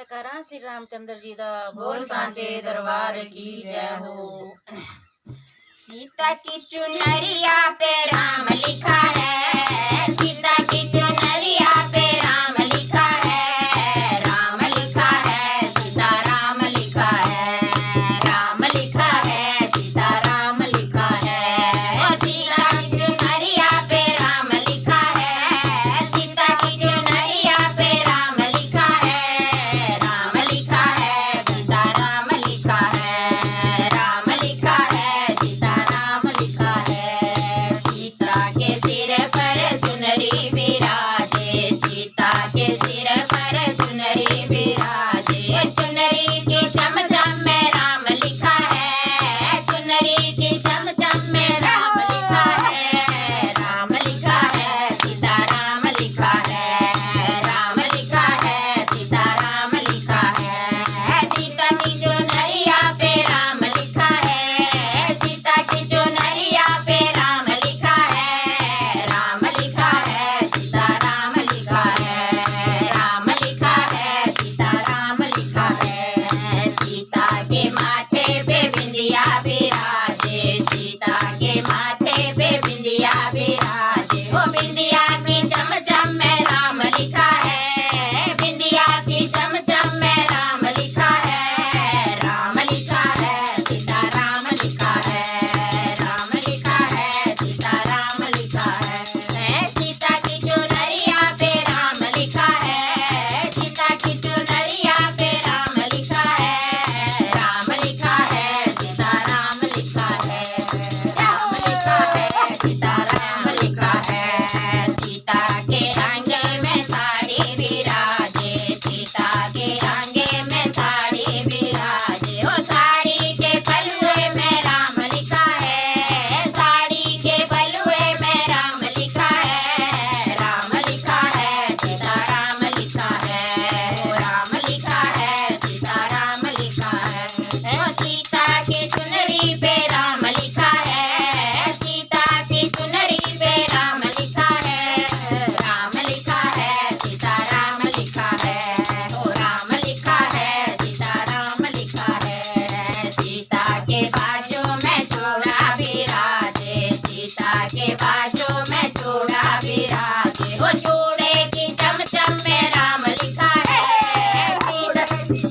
जयकारा श्री रामचंद्र जी दा बोल सांचे दरबार की जय हो। सीता की चुनरिया पे राम लिखा है, सीता की चुनरिया पे राम लिखा है, राम लिखा है सीता राम लिखा है, राम लिखा है सीता राम लिखा है। ओ सीता की चुनरिया पे राम लिखा है, सीता की चुनरिया पे राम लिखा है, राम लिखा है सीता राम लिखा है, राम लिखा है सीता राम लिखा है। सीता के सिर पर सुनरी विराजे, सीता के सिर पर सुनरी विराजे, सुनरी की चमचम में राम लिखा है, सुनरी की चमचम में राम लिखा है, राम लिखा है सीता राम लिखा है, राम लिखा है सीता राम लिखा है। सीता की चुनरिया पे राम लिखा है, सीता की चुनरिया पे राम लिखा है, राम लिखा है सीता राम लिखा है, राम लिखा है सीता राम लिखा है। सीता के माथे पे बिंदिया विराजे, सीता के माथे पे बिंदिया विराजे, वो बिंदिया की चमचम में राम लिखा है, बिंदिया की चमचम में राम लिखा है, राम लिखा है सीता राम लिखा है, राम लिखा है सीता राम लिखा है। सीता की चुनरिया पे राम लिखा है, सीता की चुनरिया पे राम लिखा है, राम लिखा है सीता राम लिखा है, राम लिखा है सीता राम लिखा है। सीता के रंग में साड़ी विराजे, सीता के रंग में साड़ी विराजे, ओ साड़ी के पल्लुए में राम लिखा है, साड़ी के पल्लुए में राम लिखा है, राम लिखा है सीता राम लिखा है, ओ राम लिखा है सीता राम लिखा है। ओ सीता की चुनरी पे राम लिखा है, सीता की चुनरी पे राम लिखा है, राम लिखा है सीता राम लिखा है, ओ राम लिखा है सीता राम लिखा है। सीता के बाजू में चूड़ा विराजे, सीता के बाजू में चूड़ा विराजे, ओ चूड़े की चमचम में राम लिखा है,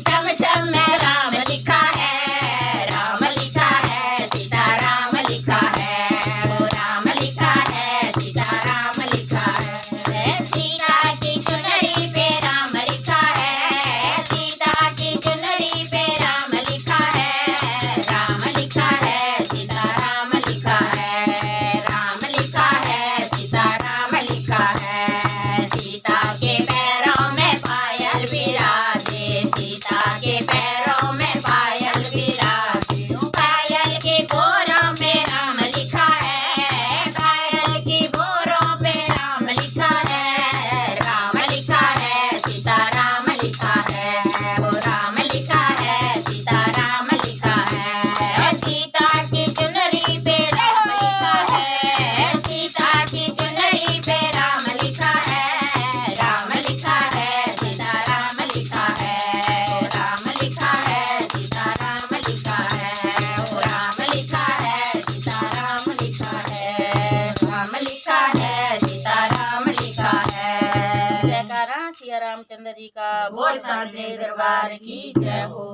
चमचम में राम लिखा है, राम लिखा है सीता राम लिखा है, ओ राम लिखा है सीता राम लिखा है। सीता की चुनरी पे राम लिखा है, सीता की चुनरी पे राम लिखा है, राम लिखा है सीता राम लिखा है, राम लिखा है सीता राम लिखा है। सीता के पैरों में पायल विराजे, सीता के पैरों में पायल विराजे, पायल के बोरों में राम लिखा है, पायल की बोरों पे राम लिखा है, राम लिखा है सीता राम लिखा है, वो राम लिखा है सीता राम लिखा है। सीता की चुनरी पे राम लिखा है, सीता की चुनरी पे राम लिखा है, राम लिखा है सीता राम लिखा है, ओ राम लिखा है सीता राम लिखा है, ओ राम लिखा है सीता राम लिखा है, राम लिखा है सीता राम लिखा है। जयकारा श्री रामचंद्र जी का बोल सांचे दरबार की जय हो।